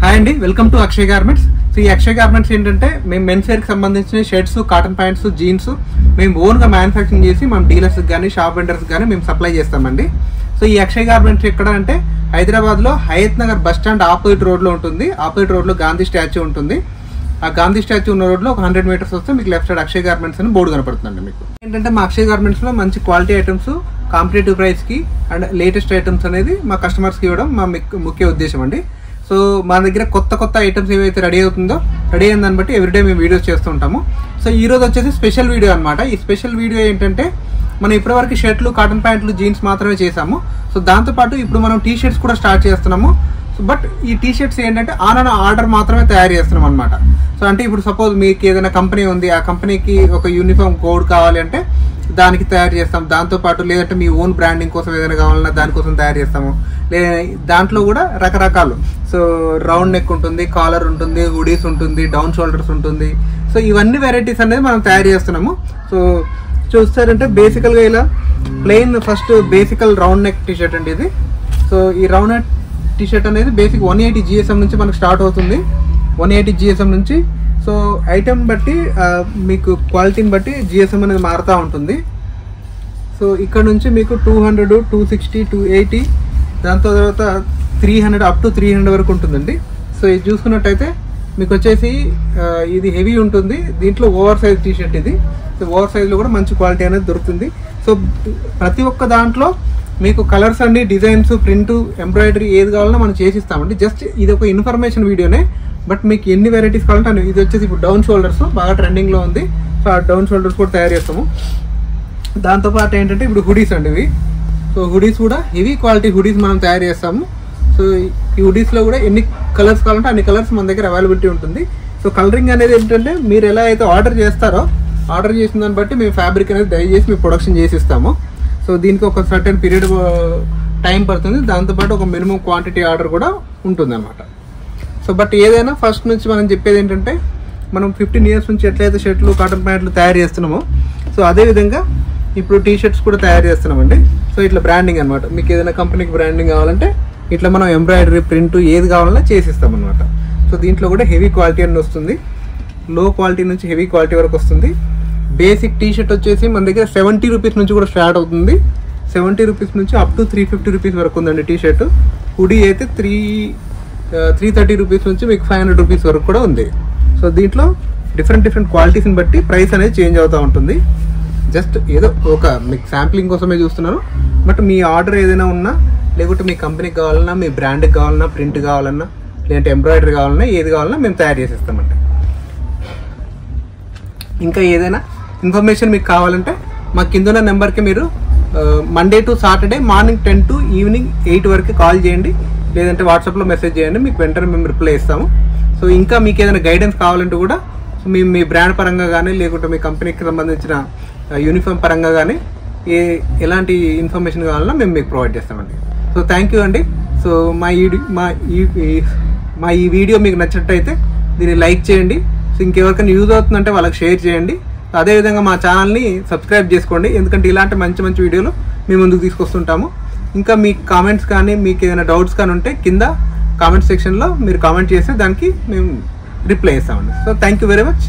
Hi అండి, welcome to Akshay garments. So ఈ Akshay garments ఏంటంటే మేము మెన్స్ వేర్కి సంబంధించిన షర్ట్స్, కాటన్ ప్యాంట్స్, జీన్స్ మేము ఓన్గా మ్యానుఫ్యాక్చరింగ్ చేసి మనం డీలర్స్కి కానీ షాప్ వెండర్స్కి కానీ మేము సప్లై చేస్తామండి. సో ఈ అక్షయ్ గార్మెంట్స్ ఎక్కడ అంటే హైదరాబాద్లో Hayath Nagar bus stand opposite రోడ్లో ఉంటుంది. ఆపోజిట్ రోడ్లో గాంధీ స్టాచ్యూ ఉంటుంది. ఆ గాంధీ స్టాచ్యూ ఉన్న రోడ్లో ఒక 100 మీటర్స్ వస్తే మీకు లెఫ్ట్ సైడ్ అక్షయ్ గార్మెంట్స్ అని బోర్డు కనపడుతుందండి. మీకు ఏంటంటే మా అక్షయ్ గార్మెంట్స్లో మంచి క్వాలిటీ ఐటమ్స్ కాంపిటేటివ్ ప్రైస్కి అండ్ లేటెస్ట్ ఐటమ్స్ అనేది మా కస్టమర్స్కి ఇవ్వడం మా ముఖ్య ఉద్దేశం అండి. సో మా దగ్గర కొత్త ఐటమ్స్ ఏవైతే రెడీ అయిన దాన్ని బట్టి ఎవ్రీడే మేము వీడియోస్ చేస్తూ ఉంటాము. సో ఈ రోజు వచ్చేసి స్పెషల్ వీడియో అనమాట. ఈ స్పెషల్ వీడియో ఏంటంటే మనం ఇప్పటివరకు షర్ట్లు, కాటన్ ప్యాంట్లు, జీన్స్ మాత్రమే చేసాము. సో దాంతోపాటు ఇప్పుడు మనం టీ షర్ట్స్ కూడా స్టార్ట్ చేస్తున్నాము. సో బట్ ఈ టీ షర్ట్స్ ఏంటంటే ఆన్ ఆర్డర్ మాత్రమే తయారు చేస్తున్నాం అనమాట. సో అంటే ఇప్పుడు సపోజ్ మీకు ఏదైనా కంపెనీ ఉంది, ఆ కంపెనీకి ఒక యూనిఫామ్ కోడ్ కావాలి అంటే దానికి తయారు చేస్తాం. దాంతోపాటు లేదంటే మీ ఓన్ బ్రాండింగ్ కోసం ఏదైనా కావాలన్నా దానికోసం తయారు చేస్తాము. దాంట్లో కూడా రకరకాలు. సో రౌండ్ నెక్ ఉంటుంది, కాలర్ ఉంటుంది, హుడీస్ ఉంటుంది, డౌన్ షోల్డర్స్ ఉంటుంది. సో ఇవన్నీ వెరైటీస్ అనేది మనం తయారు చేస్తున్నాము. సో చూస్తారంటే బేసికల్గా ఇలా ప్లెయిన్ ఫస్ట్ బేసికల్ రౌండ్ నెక్ టీ షర్ట్ అండి ఇది. సో ఈ రౌండ్ నెక్ టీ షర్ట్ అనేది బేసిక్ 180 GSM నుంచి మనకు స్టార్ట్ అవుతుంది. 180 GSM నుంచి. సో ఐటమ్ బట్టి మీకు క్వాలిటీని బట్టి GSM అనేది మారుతూ ఉంటుంది. సో ఇక్కడ నుంచి మీకు 200, 260, 280, దాంతో తర్వాత 300 అప్ టు 300 వరకు ఉంటుందండి. సో ఇది చూసుకున్నట్టయితే మీకు వచ్చేసి ఇది హెవీ ఉంటుంది. దీంట్లో ఓవర్ సైజ్ టీ షర్ట్ ఇది. సో ఓవర్ సైజ్లో కూడా మంచి క్వాలిటీ అనేది దొరుకుతుంది. సో ప్రతి ఒక్క దాంట్లో మీకు కలర్స్ అన్ని, డిజైన్స్, ప్రింట్, ఎంబ్రాయిడరీ ఏది కావాలన్నా మనం చేసిస్తామండి. జస్ట్ ఇది ఒక ఇన్ఫర్మేషన్ వీడియోనే. బట్ మీకు ఎన్ని వెరైటీస్ కావాలంటే ఇది వచ్చేసి ఇప్పుడు డౌన్ షోల్డర్స్ బాగా ట్రెండింగ్లో ఉంది. సో ఆ డౌన్ షోల్డర్స్ కూడా తయారు చేస్తాము. దాంతోపాటు ఏంటంటే ఇప్పుడు హుడీస్ అండి ఇవి. సో హుడీస్ కూడా హెవీ క్వాలిటీ హుడీస్ మనం తయారు చేస్తాము. సో ఈ హుడీస్లో కూడా ఎన్ని కలర్స్ కావాలంటే అన్ని కలర్స్ మన దగ్గర అవైలబిలిటీ ఉంటుంది. సో కలరింగ్ అనేది ఏంటంటే మీరు ఎలా అయితే ఆర్డర్ చేస్తారో ఆర్డర్ చేసిన దాన్ని బట్టి మేము ఫ్యాబ్రిక్ అనేది డై చేసి మేము ప్రొడక్షన్ చేసి ఇస్తాము. సో దీనికి ఒక సర్టెన్ పీరియడ్ టైం పడుతుంది. దాంతోపాటు ఒక మినిమం క్వాంటిటీ ఆర్డర్ కూడా ఉంటుంది అనమాట. సో బట్ ఏదైనా ఫస్ట్ నుంచి మనం చెప్పేది ఏంటంటే మనం 15 years నుంచి ఎట్లయితే షర్ట్లు, కాటన్ ప్యాంట్లు తయారు చేస్తున్నామో సో అదేవిధంగా ఇప్పుడు టీ షర్ట్స్ కూడా తయారు చేస్తున్నామండి. సో ఇట్లా బ్రాండింగ్ అనమాట. మీకు ఏదైనా కంపెనీకి బ్రాండింగ్ కావాలంటే ఇట్లా మనం ఎంబ్రాయిడరీ, ప్రింట్ ఏది కావాలన్నా చేసిస్తాం అనమాట. సో దీంట్లో కూడా హెవీ క్వాలిటీ అని వస్తుంది. లో క్వాలిటీ నుంచి హెవీ క్వాలిటీ వరకు వస్తుంది. బేసిక్ టీ షర్ట్ వచ్చేసి మన దగ్గర 70 రూపీస్ నుంచి కూడా స్టార్ట్ అవుతుంది. 70 రూపీస్ నుంచి అప్ టు 350 రూపీస్ వరకు ఉందండి టీ షర్ట్. హుడీ అయితే 330 రూపీస్ నుంచి మీకు 500 రూపీస్ వరకు కూడా ఉంది. సో దీంట్లో డిఫరెంట్ క్వాలిటీస్ని బట్టి ప్రైస్ అనేది చేంజ్ అవుతూ ఉంటుంది. జస్ట్ ఏదో ఒక మీకు శాంప్లింగ్ కోసమే చూస్తున్నారు. బట్ మీ ఆర్డర్ ఏదైనా ఉన్నా, లేకుంటే మీ కంపెనీకి కావాలన్నా, మీ బ్రాండ్కి కావాలన్నా, ప్రింట్ కావాలన్నా, లేదంటే ఎంబ్రాయిడరీ కావాలన్నా, ఏది కావాలన్నా మేము తయారు చేసేస్తామండి. ఇంకా ఏదైనా ఇన్ఫర్మేషన్ మీకు కావాలంటే మా కింద ఉన్న నెంబర్కి మీరు Monday to Saturday morning 10 to evening 8 వరకు కాల్ చేయండి. లేదంటే వాట్సాప్లో మెసేజ్ చేయండి. మీకు వెంటనే మేము రిప్లై ఇస్తాము. సో ఇంకా మీకు ఏదైనా గైడెన్స్ కావాలంటే కూడా మేము మీ బ్రాండ్ పరంగా కానీ, లేకుంటే మీ కంపెనీకి సంబంధించిన యూనిఫామ్ పరంగా కానీ ఎలాంటి ఇన్ఫర్మేషన్ కావాలన్నా మేము మీకు ప్రొవైడ్ చేస్తామండి. సో థ్యాంక్ యూ అండి. సో మా ఈ వీడియో మీకు నచ్చినట్టయితే దీన్ని లైక్ చేయండి. సో ఇంకెవరికైనా యూజ్ అవుతుందంటే వాళ్ళకి షేర్ చేయండి. అదేవిధంగా మా ఛానల్ని సబ్స్క్రైబ్ చేసుకోండి. ఎందుకంటే ఇలాంటి మంచి వీడియోలు మేము ముందుకు తీసుకొస్తుంటాము. ఇంకా మీ కామెంట్స్ కానీ, మీకు ఏదైనా డౌట్స్ కానీ ఉంటే కింద కామెంట్ సెక్షన్లో మీరు కామెంట్ చేస్తే దానికి మేము రిప్లై ఇస్తామండి. So thank you very much.